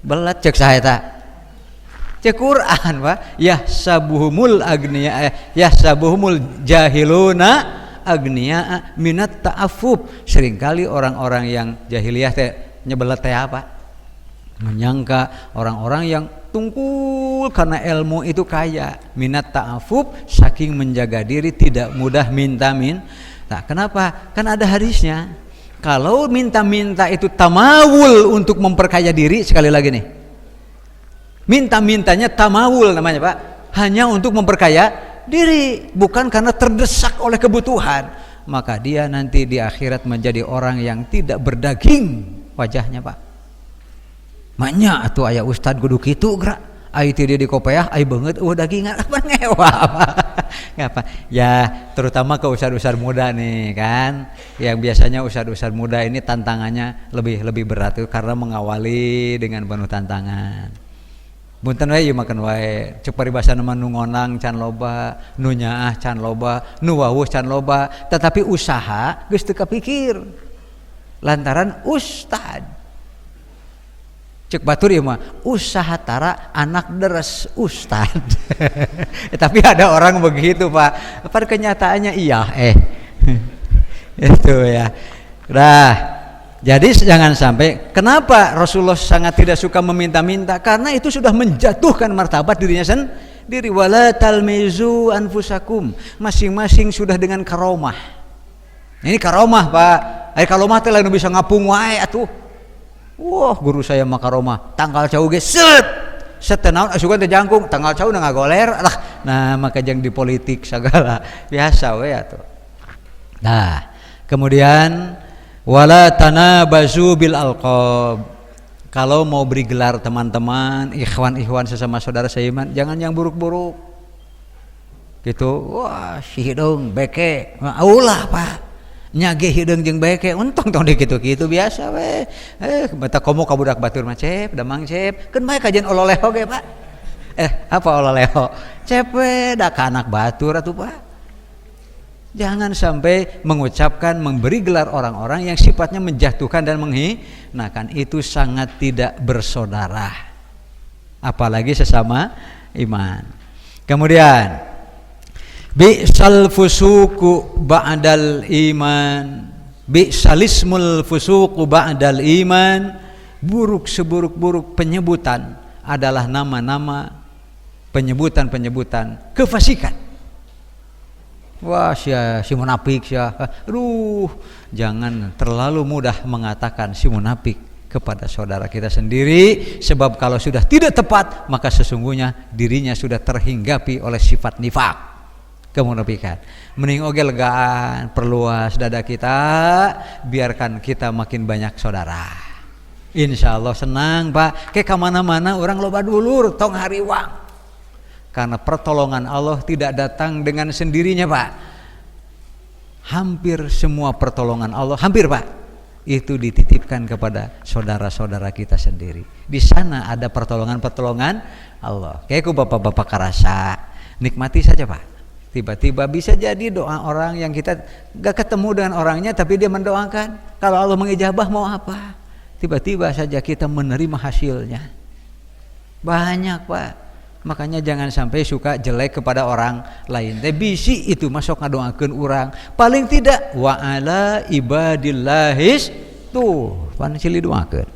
belet, cek saha eta? Cek Quran, Pak. Yahsabuhumul jahiluna agniya minat ta'affuf. Seringkali orang-orang yang jahiliyah teh nyebelet teh apa? Menyangka orang-orang yang tungkul karena ilmu itu kaya, minat ta'affuf, saking menjaga diri tidak mudah minta-minta. Nah, kenapa? Kan ada hadisnya. Kalau minta-minta itu tamawul untuk memperkaya diri, sekali lagi nih. Minta-mintanya tamawul namanya, Pak. Hanya untuk memperkaya diri, bukan karena terdesak oleh kebutuhan. Maka dia nanti di akhirat menjadi orang yang tidak berdaging wajahnya, Pak. Manya atuh aya ustad kudu kitu gerak. Ai ti dia di kopeah ai beungeut dagingan apa ngewa, Pak. Ngapa? Ya, terutama ke ustad-ustad muda nih kan. Yang biasanya ustad-ustad muda ini tantangannya lebih berat tuh, karena mengawali dengan penuh tantangan. Bunten wae ieu makan wae. Ceuk paribasana mah nu ngonang can loba, nu nyaah can loba, nu wawuh can loba, tetapi usaha geus teu kapikir. Lantaran ustad cek batur ya mah usaha tara anak deres ustad. Tapi ada orang begitu, Pak. Pada kenyataannya iya itu ya. Nah, jadi jangan sampai. Kenapa Rasulullah sangat tidak suka meminta-minta? Karena itu sudah menjatuhkan martabat dirinya sendiri. Wala talmizu anfusakum, masing-masing sudah dengan karomah. Ini karomah, Pak. Karomah teh lain bisa ngapung wae atuh. Wah, guru saya mah karomah tanggal cau ge set naon asukan teh jangkung tanggal cau ngagoler lah. Nah, maka jang di politik segala biasa we atuh. Nah, kemudian wala tanabazu bil alqab. Kalau mau beri gelar teman-teman, ikhwan-ikhwan sesama saudara seiman, jangan yang buruk-buruk. Gitu. Wah, si hidung beke. Ulah, Pak. Nyage hideung jeung beke untung tong dikitu-kitu biasa we. Bata komo ka budak batur mah cep, damang cep. Keun bae kajian ololeh oge, Pak. Apa oleh-oleh? Cepeda ka anak batur atuh Pak. Jangan sampai mengucapkan, memberi gelar orang-orang yang sifatnya menjatuhkan dan menghinakan. Itu sangat tidak bersaudara. Apalagi sesama iman. Kemudian bi'sal fusuku ba'dal iman. Bi'salismul fusuku ba'dal iman. Buruk seburuk-buruk penyebutan adalah nama-nama penyebutan kefasikan. Wah, si munafik sia. Jangan terlalu mudah mengatakan si munafik kepada saudara kita sendiri, sebab kalau sudah tidak tepat maka sesungguhnya dirinya sudah terhinggapi oleh sifat nifak, kemunafikan. Mending oge legaan, perluas dada kita, biarkan kita makin banyak saudara. Insya Allah senang Pak. Ke kemana-mana orang loba dulur tong hariwang. Karena pertolongan Allah tidak datang dengan sendirinya Pak. Hampir semua pertolongan Allah, hampir Pak, itu dititipkan kepada saudara-saudara kita sendiri. Di sana ada pertolongan-pertolongan Allah. Kayak bapak-bapak karasa, nikmati saja Pak. Tiba-tiba bisa jadi doa orang yang kita gak ketemu dengan orangnya, tapi dia mendoakan. Kalau Allah mengijabah mau apa? Tiba-tiba saja kita menerima hasilnya. Banyak Pak. Makanya jangan sampai suka jelek kepada orang lain. Bisi itu masuk ngadoakeun urang. Paling tidak wa ala ibadillahis tuh pan cili doakeun.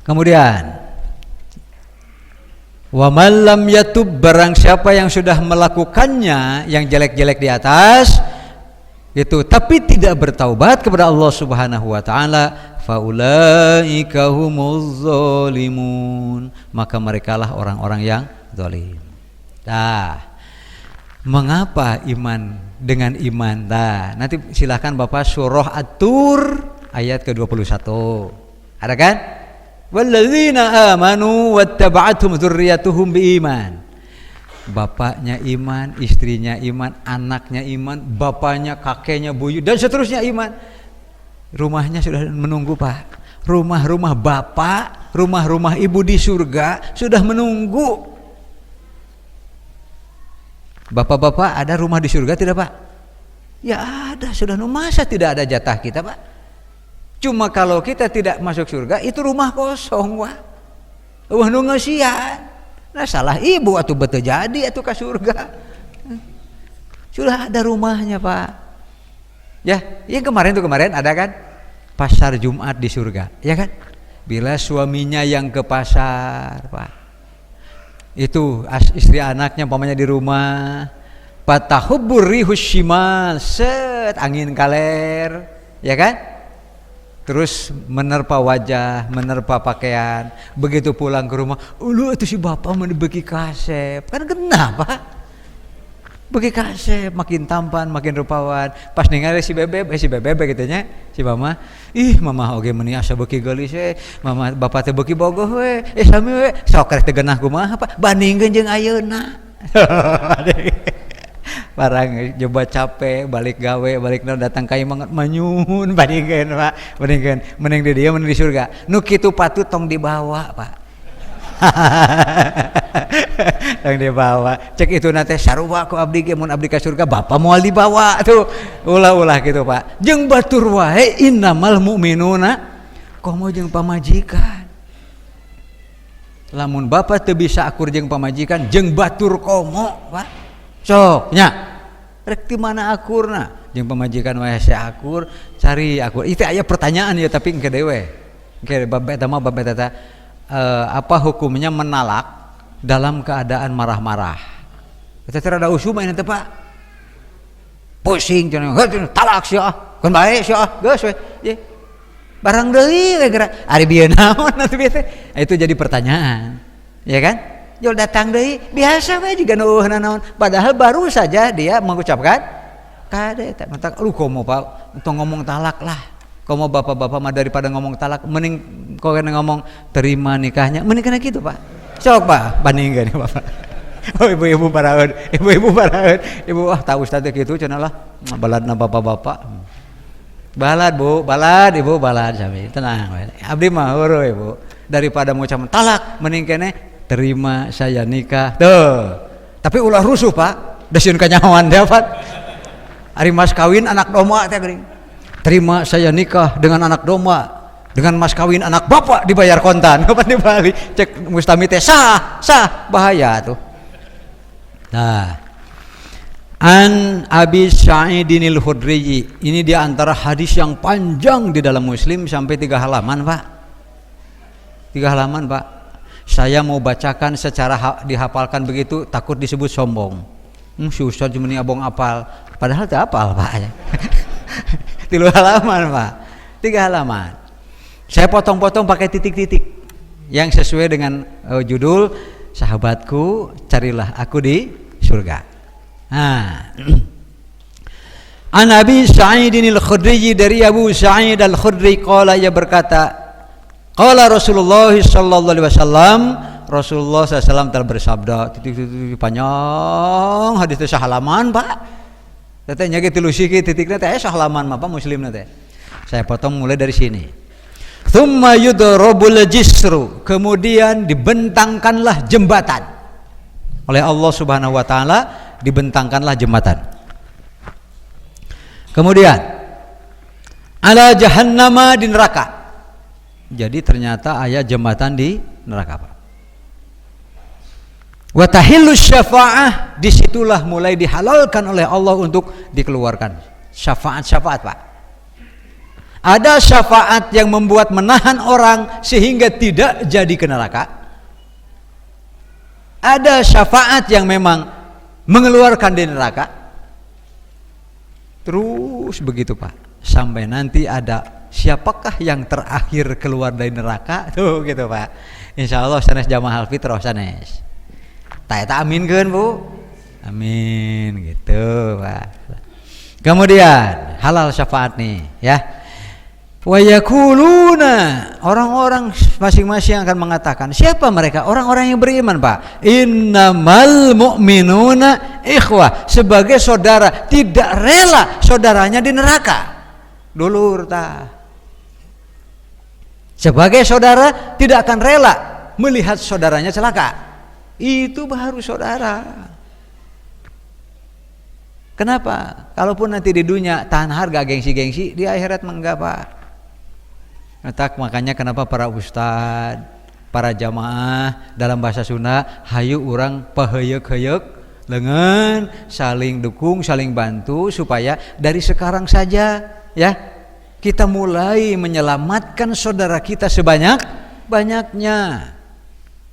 Kemudian wa man lam yatub, barang siapa yang sudah melakukannya yang jelek-jelek di atas itu tapi tidak bertaubat kepada Allah Subhanahu wa taala, faulaika humuz zalimun, maka merekalah orang-orang yang zalim. Mengapa iman dengan iman? Nanti silakan Bapak surah At-Tur ayat ke-21. Ada kan? Walladzina amanu wattaba'athum dzurriyyatuhum biiman. Bapaknya iman, istrinya iman, anaknya iman, bapaknya, kakeknya, buyut dan seterusnya iman. Rumahnya sudah menunggu Pak. Rumah-rumah bapak, rumah-rumah ibu di surga sudah menunggu. Bapak-bapak ada rumah di surga tidak Pak? Ya ada, sudah. Masa tidak ada jatah kita Pak? Cuma kalau kita tidak masuk surga itu rumah kosong Pak. Wah nu ngeusian. Nah salah ibu atuh betul jadi atuh ke surga. Sudah ada rumahnya Pak. Ya, yang kemarin ada kan pasar Jumat di surga, ya kan? Bila suaminya yang ke pasar, Pak, itu istri anaknya pamannya di rumah, patahubbur rihus shimal, set angin kaler, ya kan? Terus menerpa wajah, menerpa pakaian, begitu pulang ke rumah, lu itu si bapak mau dibagi kasep, kan kenapa? Bagi kasep, makin tampan, makin rupawan. Pas ningali si bebek gitunya, si mama, ih mama oge meuni asa beuki geulis mama bapak teh beuki bogoh we, sami we, sok rek teh geunah kumaha Pak, bandingkeun jeung ayeuna. Barang coba capek, balik gawe, balik datang ka imah manyun, bandingkeun Pak, bandingkeun mending di dieu mending di surga. Nu kitu patut tong dibawa Pak. Yang dibawa cek itu nanti sarua ku abdi ge mun abdi ka surga bapak moal dibawa tuh ulah-ulah gitu Pak. Jeung batur wae innamal mu'minuna komo jeung pamajikan. Lamun bapak teu bisa akur jeung pamajikan jeung batur komo Pak. Sok nya rek ti mana akurna jeung pamajikan wae akur cari akur. Itu aya pertanyaan ya tapi engke dewe. Engke bab eta mah bab eta apa hukumnya menalak dalam keadaan marah-marah? Kita tidak ada usuma ini Pak. Pusing cenah, talak sia, kan bae sia, geus we. Ye. Barang deui we geura. Ari bieu naon atuh bieu teh? Itu jadi pertanyaan. Ya kan? Jol datang deui, biasa we jiga nueuhna naon. Padahal baru saja dia mengucapkan kade eta. Mata lu komo Pak, untuk ngomong talak lah. Komo bapak-bapak mah daripada ngomong talak mending kau kena ngomong terima nikahnya, mending kena gitu Pak. Sok Pak, bandingkeun Bapak. Oh ibu-ibu paraeun, ibu tahu ustaz kitu cenah lah baladna bapak-bapak. Balad Bu, balad Ibu, balad sami. Tenang we. Abdi mah heureul Ibu. Daripada mengucapkan talak mending kene terima saya nikah. Tuh. Tapi ulah rusuh Pak, dasiun kanyawan dapat. Ari mas kawin anak domba teh geuning. Terima saya nikah dengan anak domba, dengan mas kawin anak bapak dibayar kontan. Kapan dibalik? Cek mustami teh sah bahaya tuh. Nah, An Abi Sa'idin al-Khudri, ini di antara hadis yang panjang di dalam Muslim sampai 3 halaman Pak. 3 halaman Pak. Saya mau bacakan secara dihafalkan begitu takut disebut sombong. Si Ustaz cuma ini abong apal, padahal tidak apal Pak. 3 halaman Pak. 3 halaman. Saya potong-potong pakai titik-titik yang sesuai dengan judul sahabatku carilah aku di surga. An Abi Sa'idin al-Khudri, dari Abu Sa'id al-Khudri qala, ia berkata, qala Rasulullah sallallahu alaihi wasallam, Rasulullah SAW telah bersabda, titik-titik panjang hadis teh sahalaman Pak. Teteh nya ge 3 siki titikna teh sahalaman mah Pak Muslimna teh. Saya potong mulai dari sini. Tsumma yudrabul jisru, kemudian dibentangkanlah jembatan oleh Allah Subhanahu wa taala, dibentangkanlah jembatan. Kemudian ala jahannama, di neraka. Jadi ternyata ayat jembatan di neraka Pak. Wa tahillu syafa'ah, disitulah mulai dihalalkan oleh Allah untuk dikeluarkan syafaat Pak. Ada syafaat yang membuat menahan orang sehingga tidak jadi ke neraka. Ada syafaat yang memang mengeluarkan di neraka. Terus begitu Pak, sampai nanti ada siapakah yang terakhir keluar dari neraka tuh gitu Pak. Insya Allah sanes jamaah fitrah sanes. Tak aminkeun Bu. Amin gitu Pak. Kemudian halal syafaat nih ya. Wa yakuluna, orang-orang masing-masing akan mengatakan, siapa mereka? Orang-orang yang beriman Pak. Innamal mu'minuna ikhwah, sebagai saudara, tidak rela saudaranya di neraka. Dulur tah. Sebagai saudara tidak akan rela melihat saudaranya celaka. Itu baru saudara. Kenapa? Kalaupun nanti di dunia tahan harga gengsi-gengsi, di akhirat mah enggak Pak. Makanya kenapa para ustad, para jamaah dalam bahasa Sunda, hayu urang paheyeuk-heyeuk lengan, saling dukung, saling bantu, supaya dari sekarang saja ya kita mulai menyelamatkan saudara kita sebanyak-banyaknya.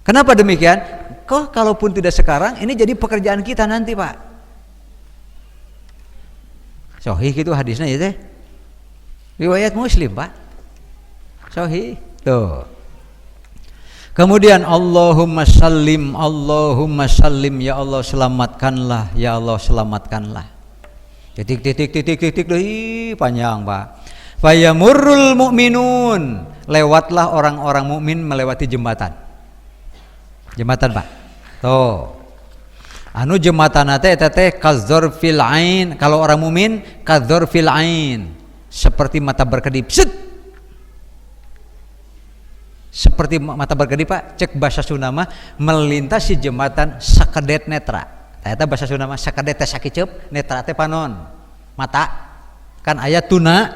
Kenapa demikian? Kok kalaupun tidak sekarang, ini jadi pekerjaan kita nanti Pak. Sahih itu hadisnya ya teh. Riwayat Muslim Pak. Sahih. Tuh. Kemudian Allahumma sallim ya Allah selamatkanlah, ya Allah selamatkanlah. Titik panjang Pak. Fayamurrul mu'minun, lewatlah orang-orang mukmin melewati jembatan. Jembatan Pak. Tuh. Anu jembatan teh kadzor fil ain, kalau orang mukmin kadzor fil ain, seperti mata berkedip. Set. Seperti mata berkedip Pak, cek bahasa Sunda mah melintasi jembatan sakedet netra. Eta bahasa Sunda mah sakedet teh sakiceup, netra teh panon. Mata. Kan aya tuna,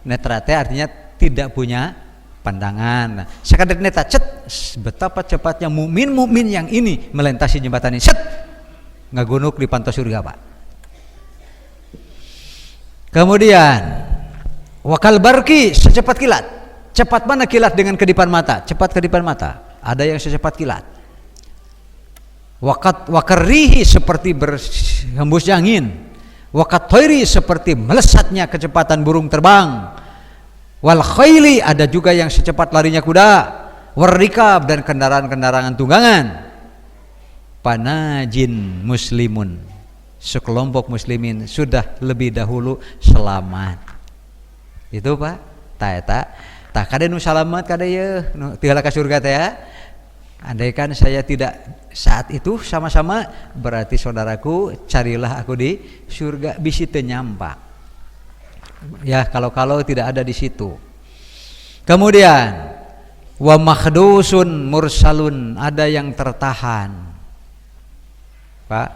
netra teh artinya tidak punya pandangan. Nah, sakedet netra cet, betapa cepatnya mukmin yang ini melintasi jembatan ini. Set. Ngagunuk di pantai surga Pak. Kemudian wakal barki, secepat kilat. Cepat mana kilat dengan kedipan mata? Cepat kedipan mata. Ada yang secepat kilat. Wakarihi, seperti berhembus angin. Wakatoiri, seperti melesatnya kecepatan burung terbang. Wal khayli, ada juga yang secepat larinya kuda. Warrikab, dan kendaraan-kendaraan tunggangan. Panajin muslimun, sekelompok muslimin sudah lebih dahulu selamat. Itu Pak. Tak kade nu salamat kade ye nu tinggal ka surga teh ya. Andaikan saya tidak saat itu sama-sama, berarti saudaraku carilah aku di surga, bisi teu nyampak. Ya kalau tidak ada di situ. Kemudian Wa makhdusun mursalun, ada yang tertahan. Pak,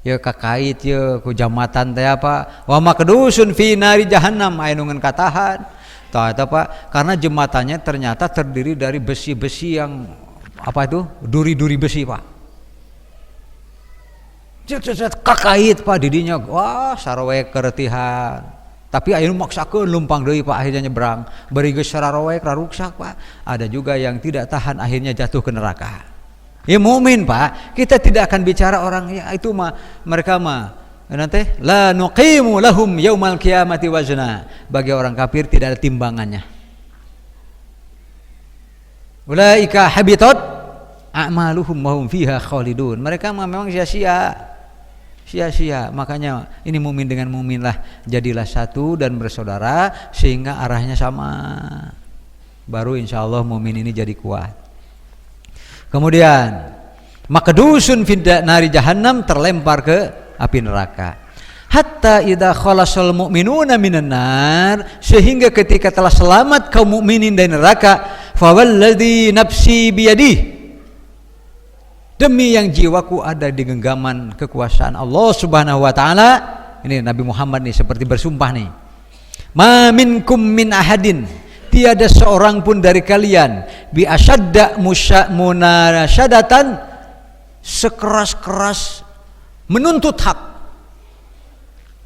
ya kakait ya ku jamatan teh apa? Wa makhdusun fi nari jahannam, aya nu ngeun katahan. Tah eta Pak, karena jembatannya ternyata terdiri dari besi-besi yang apa itu? Duri-duri besi, Pak. Kakait Pak didinya, wah sarawek keretihan. Tapi aya nu maksakeun lumpang deui Pak, akhirnya nyebrang. Bari geus sarawek raruksak Pak. Ada juga yang tidak tahan akhirnya jatuh ke neraka. Ya mukmin Pak, kita tidak akan bicara orang ya itu mah mereka mah nanti la nuqimu lahum yaumal qiyamati wazna. Bagi orang kafir tidak ada timbangannya. Ulaika habitat a'maluhum wa hum fiha khalidun. Mereka memang sia-sia. Makanya ini mukmin dengan mukmin lah, jadilah satu dan bersaudara sehingga arahnya sama, baru insya Allah mukmin ini jadi kuat. Kemudian makdusun fi nari jahannam, terlempar ke api neraka. Hatta idza khalasal mu'minuna minan nar, sehingga ketika telah selamat kaum mukminin dari neraka, fawalladzi nafsi biyadihi, demi yang jiwaku ada di genggaman kekuasaan Allah Subhanahu wa taala. Ini Nabi Muhammad nih seperti bersumpah nih. Ma minkum min ahadin, tiada seorang pun dari kalian bi asyadda munasyadatan, sekeras-keras menuntut hak.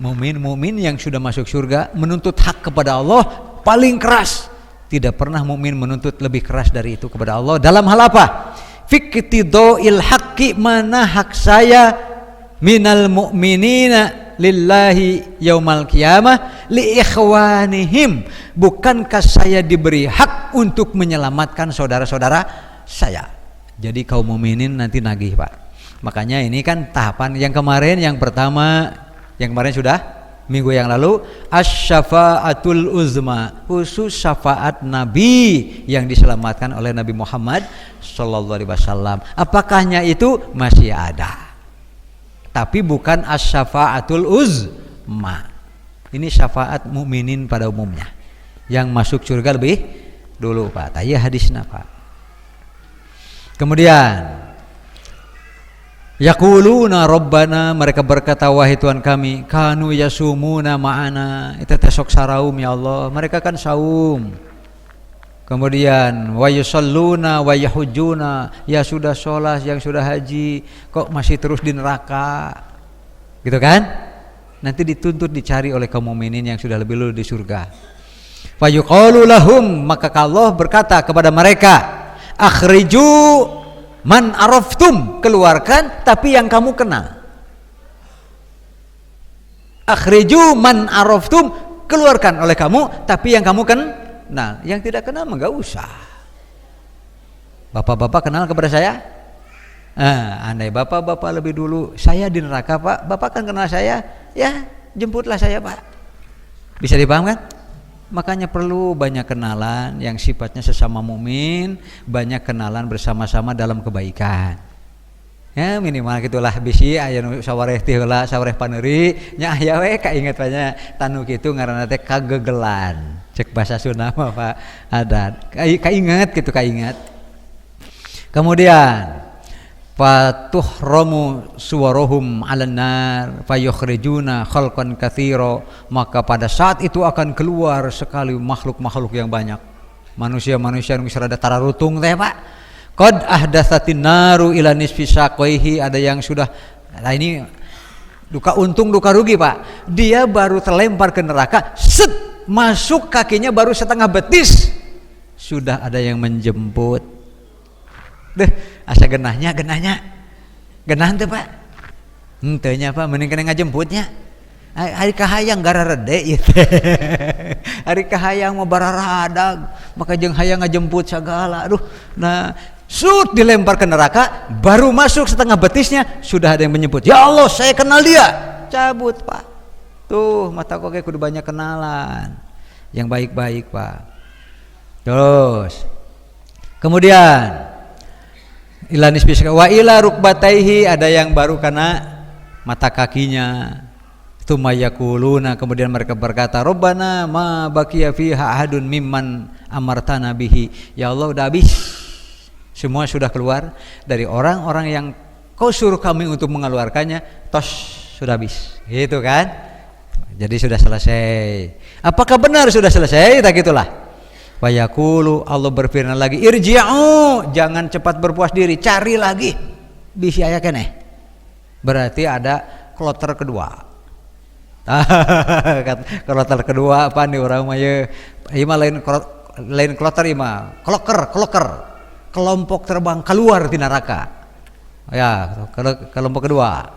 Mukmin yang sudah masuk surga menuntut hak kepada Allah paling keras. Tidak pernah mukmin menuntut lebih keras dari itu kepada Allah. Dalam hal apa? Fiqtidoil haqqi, mana hak saya minal mu'minina lillahi yaumal qiyamah li ikhwanihim, bukankah saya diberi hak untuk menyelamatkan saudara-saudara saya. Jadi kaum mukminin nanti nagih Pak. Makanya ini kan tahapan yang kemarin, yang pertama yang kemarin sudah minggu yang lalu asy-syafaatul uzma, khusus syafaat Nabi yang diselamatkan oleh Nabi Muhammad sallallahu alaihi wasallam. Apakahnya itu masih ada, tapi bukan asy-syafaatul uzma. Ini syafaat mukminin pada umumnya, yang masuk surga lebih dulu Pak. Tadi hadisnya Pak. Kemudian yaquluna rabbana, mereka berkata wahai Tuhan kami, kanu yasumuna ma'ana, itu tesok saraum ya Allah, mereka kan saum. Kemudian wa yusalluna wa yahujuna, ya sudah sholat, yang sudah haji, kok masih terus di neraka, gitu kan? Nanti dituntut dicari oleh kaum mukminin yang sudah lebih dulu di surga. Fa yuqalu lahum, maka Allah berkata kepada mereka, akhriju man araftum, keluarkan tapi yang kamu kenal. Akhriju man araftum, keluarkan oleh kamu tapi yang kamu kenal. Yang tidak kenal mah enggak usah. Bapak-bapak kenal kepada saya? Andai bapak-bapak lebih dulu saya di neraka Pak, bapak kan kenal saya, ya jemputlah saya Pak. Bisa dipaham kan? Makanya perlu banyak kenalan yang sifatnya sesama mukmin, banyak kenalan bersama-sama dalam kebaikan. Ya minimal gitulah, bisi aya nu sawareh teh heula, sawareh paneuri nya aya we kainget banyak tanu kitu ngaranna teh kagegelan. Cek bahasa Sunda mah Pak adat. Kainget gitu, kainget. Kemudian fatuhramu suwarohum 'alan nar fayukhrijuna khalqan katsira, maka pada saat itu akan keluar sekali makhluk-makhluk yang banyak, manusia-manusia yang serada tararutung teh Pak. Qad ahdatsatin naru ila nisfi saqaihi, ada yang sudah, nah ini duka untung duka rugi Pak, dia baru terlempar ke neraka, set masuk kakinya baru setengah betis sudah ada yang menjemput. Deh, asa genahnya genah teh Pak, henteu nya Pak, mending kena ngajemputnya. Hari kahayang gara rede ieu teh. Hari kahayang mah bararadag, maka jeung hayang ngajemput sagala. Aduh, nah sud dilempar ke neraka, baru masuk setengah betisnya sudah ada yang menyebut, ya Allah saya kenal dia, cabut Pak. Tuh mata koke kudu banyak kenalan yang baik-baik Pak. Terus kemudian ilanis bisaka wa ila rukbataihi, ada yang baru karena mata kakinya Tsumma yaquluna, kemudian mereka berkata, Rabbana ma baqiya fiha ahadun mimman amartana bihi. Ya Allah, udah habis. Semua sudah keluar dari orang-orang yang kau suruh kami untuk mengeluarkannya, tos sudah habis. Gitu kan? Jadi sudah selesai. Apakah benar sudah selesai? Tak gitulah. Wa yaqulu, Allah berfirman lagi, irji'u, jangan cepat berpuas diri, cari lagi. Bisi aya keneh. Berarti ada kloter kedua. Kloter kedua apa nih orang mah ya? Ima lain kloter ima, kloker. Kelompok terbang keluar di neraka. Ya, kelompok kedua.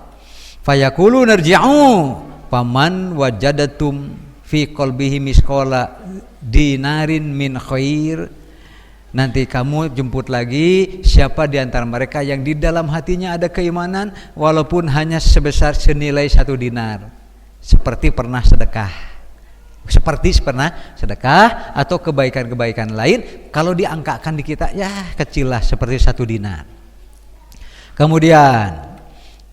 Fayaqulu narji'u faman wajadatum fi qalbihi misqala dinarin min khair. Nanti kamu jemput lagi siapa di antara mereka yang di dalam hatinya ada keimanan walaupun hanya sebesar senilai 1 dinar. Seperti pernah sedekah atau kebaikan-kebaikan lain, kalau diangkakan di kita ya kecil lah seperti 1 dinar. Kemudian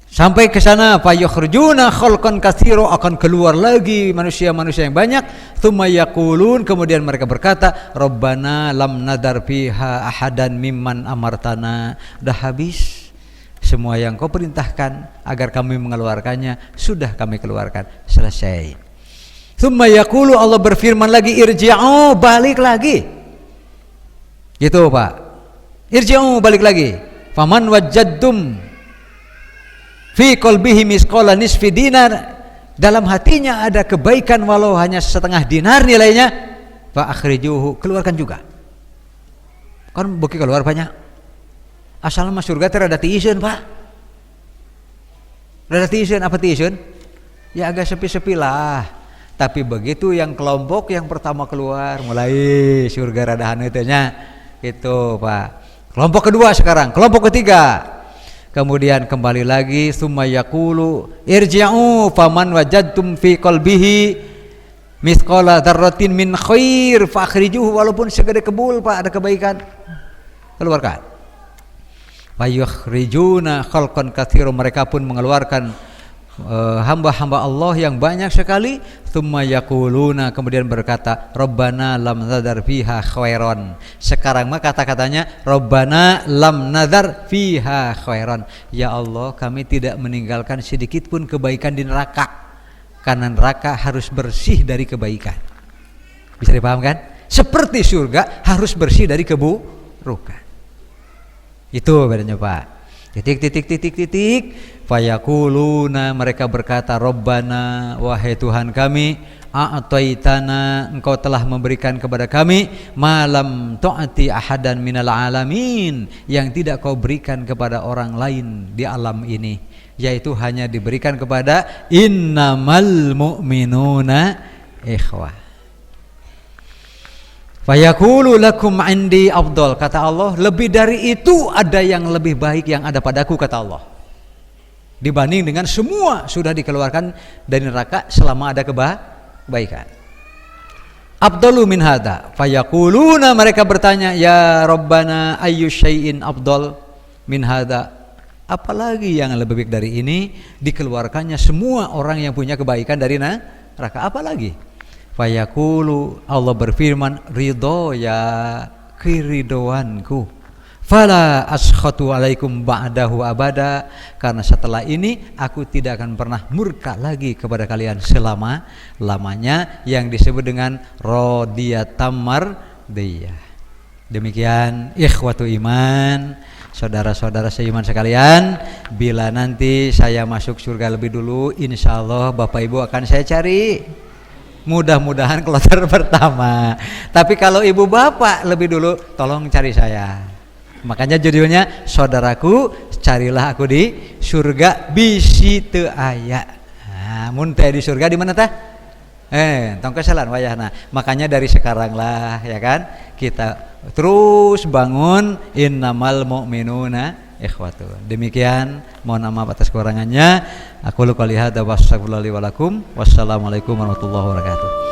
sampai ke sana, fayukhrujuna khalqan katsira, akan keluar lagi manusia-manusia yang banyak. Tsumma yaqulun, kemudian mereka berkata, Rabbana lam nadar fiha ahadan mimman amartana. Udah habis semua yang kau perintahkan agar kami mengeluarkannya, sudah kami keluarkan, selesai. Tsumma yaqulu, Allah berfirman lagi, irji'u, balik lagi. Gitu Pak. Irji'u, balik lagi. Faman wajadtum fi qalbihi misqala nisfi dinar, dalam hatinya ada kebaikan walau hanya setengah dinar nilainya, fa akhrijuhu, keluarkan juga. Kan beki keluar banyak. Asal mah surga teh rada tiiseun, Pak. Rada tiiseun, apa tiiseun? Ya agak sepi-sepi lah. Tapi begitu yang kelompok yang pertama keluar, mulai surga rada haneu teh nya. Gitu, Pak. Kelompok kedua sekarang, kelompok ketiga. Kemudian kembali lagi, summa yaqulu irji'u faman wajadtum fi qalbihi mithqala dzarratin min khair fa akhrijuhu, walaupun segede kebul Pak ada kebaikan, keluarkan. Fayukhrijuna khalqan katsira, mereka pun mengeluarkan hamba-hamba Allah yang banyak sekali. Tsumma yaquluna, kemudian berkata, Rabbana lam nadar fiha khairan. Sekarang mah kata-katanya Rabbana lam nadar fiha khairan. Ya Allah, kami tidak meninggalkan sedikit pun kebaikan di neraka, karena neraka harus bersih dari kebaikan. Bisa dipahamkan? Seperti surga harus bersih dari keburukan. Itu bedanya Pak. Titik. Fayaquluna, mereka berkata, Rabbana, wahai Tuhan kami, a'taitana, engkau telah memberikan kepada kami, malam tu'ati ahadan minal alamin, yang tidak kau berikan kepada orang lain di alam ini, yaitu hanya diberikan kepada innamal mu'minuna ikhwah. Fayaqulu lakum indi afdal, kata Allah, lebih dari itu ada yang lebih baik yang ada padaku, kata Allah, dibanding dengan semua sudah dikeluarkan dari neraka selama ada kebaikan. Afdalu min hada. Fayaquluna, mereka bertanya, ya Rabbana ayyu syai'in afdal min hada, apalagi yang lebih baik dari ini, dikeluarkannya semua orang yang punya kebaikan dari neraka, apalagi? Fayaqulu, Allah berfirman, ridho ya, keridoanku, fala askhatu alaikum ba'dahu abada, karena setelah ini aku tidak akan pernah murka lagi kepada kalian selama-lamanya, yang disebut dengan rodiyatam mardiyah. Demikian ikhwatu iman, saudara-saudara seiman sekalian, bila nanti saya masuk surga lebih dulu, insya Allah Bapak Ibu akan saya cari. Mudah-mudahan kloter pertama. Tapi kalau ibu bapak lebih dulu, tolong cari saya. Makanya judulnya, saudaraku, carilah aku di surga bisi teu aya. Nah, mun teh di surga di mana tah? Tong kesalan wayahna. Makanya dari sekarang lah, ya kan, kita terus bangun innamal mu'minuna ikhwatun. Demikian, mohon maaf atas kekurangannya. Aku qouli hadza wa astaghfirullahi wa lakum. Wassalamualaikum warahmatullahi wabarakatuh.